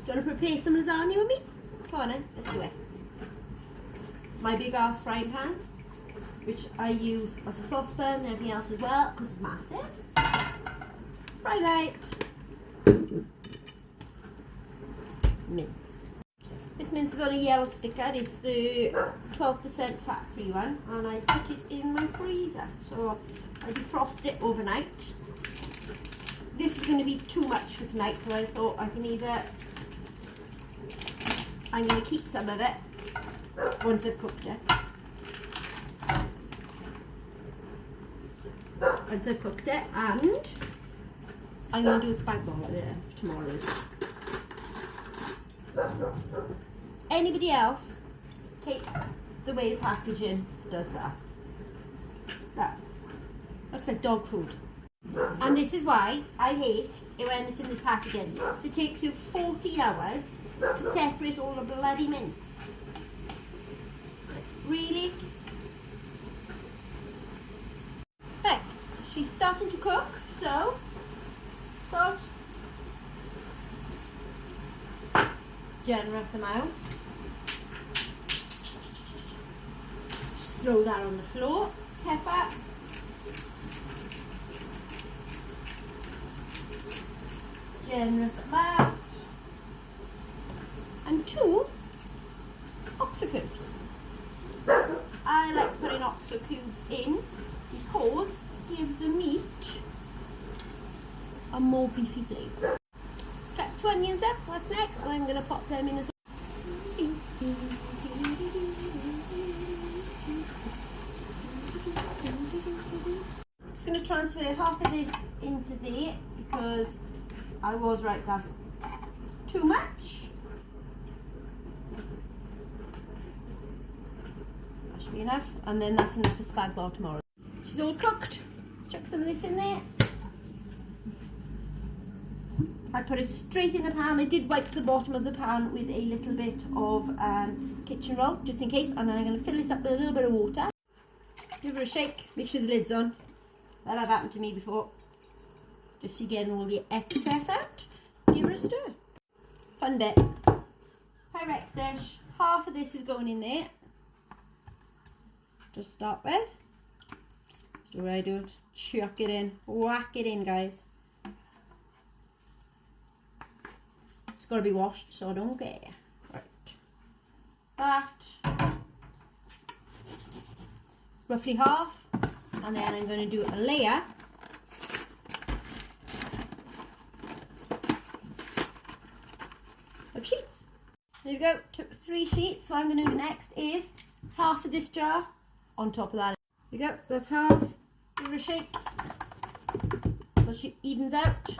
Do you want to prepare some lasagna with me? Come on then, let's do it. My big ass frying pan, which I use as a saucepan and everything else as well because it's massive. Fry light. Mince. This mince is on a yellow sticker. It's the 12% fat-free one, and I put it in my freezer. So I defrost it overnight. This is going to be too much for tonight, so I thought I'm going to keep some of it once I've cooked it. Once I've cooked it, and I'm going to do a spag bol for tomorrow's. Anybody else take the way the packaging does that? That looks like dog food. And this is why I hate it when it's in this packaging. So it takes you 14 hours to separate all the bloody mince. Really? Right, she's starting to cook, so salt, generous amount. Just throw that on the floor. Pepper. Generous amount. And 2 oxo cubes. I like putting oxo cubes in because it gives the meat a more beefy flavour. Cut 2 onions up. What's next? And I'm going to pop them in as well. Just going to transfer half of this into there because I was right, that's too much. That should be enough, and then that's enough for spag bol tomorrow. She's all cooked. Chuck some of this in there. I put it straight in the pan. I did wipe the bottom of the pan with a little bit of kitchen roll, just in case, and then I'm going to fill this up with a little bit of water. Give her a shake, make sure the lid's on. That have happened to me before. Just so getting all the excess out. Give her a stir. Fun bit. Pyrex dish. Half of this is going in there. To start with. So what I do it. Chuck it in. Whack it in, guys. It's got to be washed, so I don't care. Right. That. Roughly half. And then I'm going to do a layer of sheets. There you go, took 3 sheets. What I'm going to do next is half of this jar on top of that. There you go, that's half. Give it a shake so she evens out.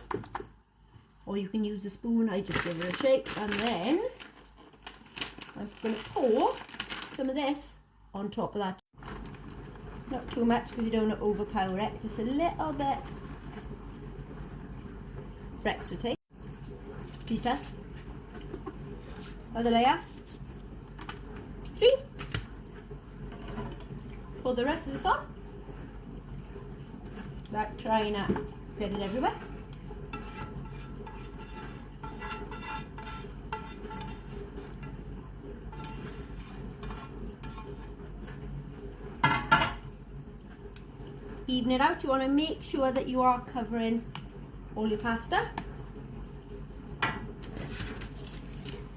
Or you can use a spoon. I just give her a shake, and then I'm going to pour some of this on top of that. Not too much because you don't want to overpower it. Just a little bit for extra taste. Peter. Another layer. 3. Pour the rest of this on. Without trying to get it everywhere. Even it out. You want to make sure that you are covering all your pasta.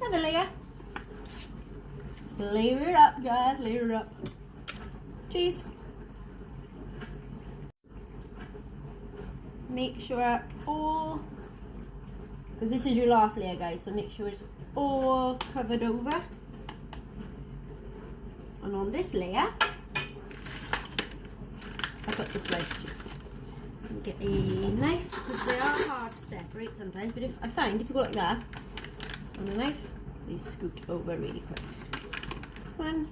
Another layer. Layer it up, guys. Layer it up. Cheese. Make sure all, because this is your last layer, guys, so make sure it's all covered over. And on this layer, I put the sliced cheese. Get a knife because they are hard to separate sometimes, but I find if you go like that on a knife, they scoot over really quick. 1,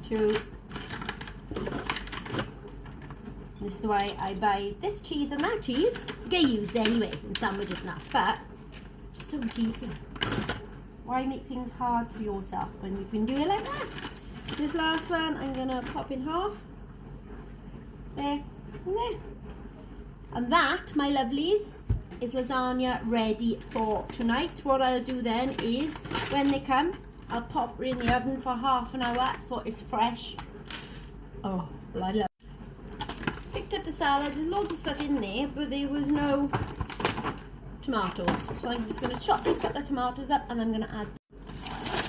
2. This is why I buy this cheese and that cheese. Get used anyway in sandwiches now, but it's so cheesy. Why make things hard for yourself when you can do it like that? This last one I'm gonna pop in half. There and there. And that, my lovelies, is lasagna ready for tonight. What I'll do then is, when they come, I'll pop it in the oven for half an hour so it's fresh. Oh, bloody love. Picked up the salad. There's loads of stuff in there, but there was no tomatoes. So I'm just going to chop these couple of tomatoes up, and I'm going to add.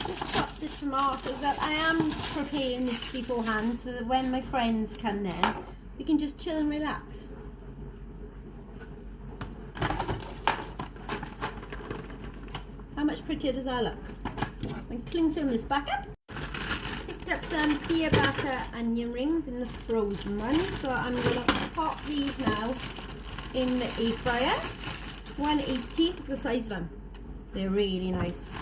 Just chop the tomatoes up. I am preparing this beforehand so that when my friends come then, we can just chill and relax. How much prettier does that look? And cling film this back up. Picked up some peanut butter onion rings in the frozen ones, so I'm going to pop these now in the air fryer. 180, the size of them. They're really nice.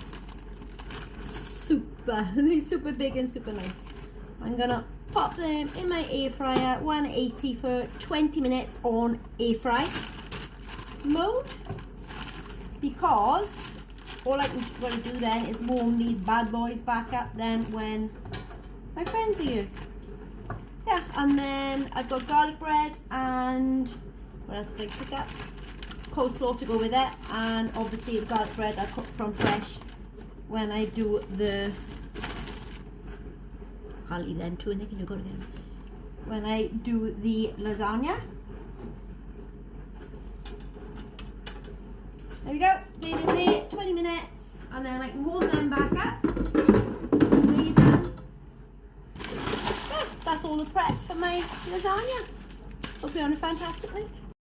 They're super big and super nice. I'm going to pop them in my air fryer, 180 for 20 minutes on air fry mode, because all I'm going to do then is warm these bad boys back up then when my friends are here. Yeah, and then I've got garlic bread and what else did I pick up? Coleslaw to go with it, and obviously the garlic bread I cook from fresh when I do the, can't leave them two in there, you got to get them. When I do the lasagna. There we go, leave it there, 20 minutes, and then I can warm them back up. Yeah, that's all the prep for my lasagna. Hope you're on a fantastic night.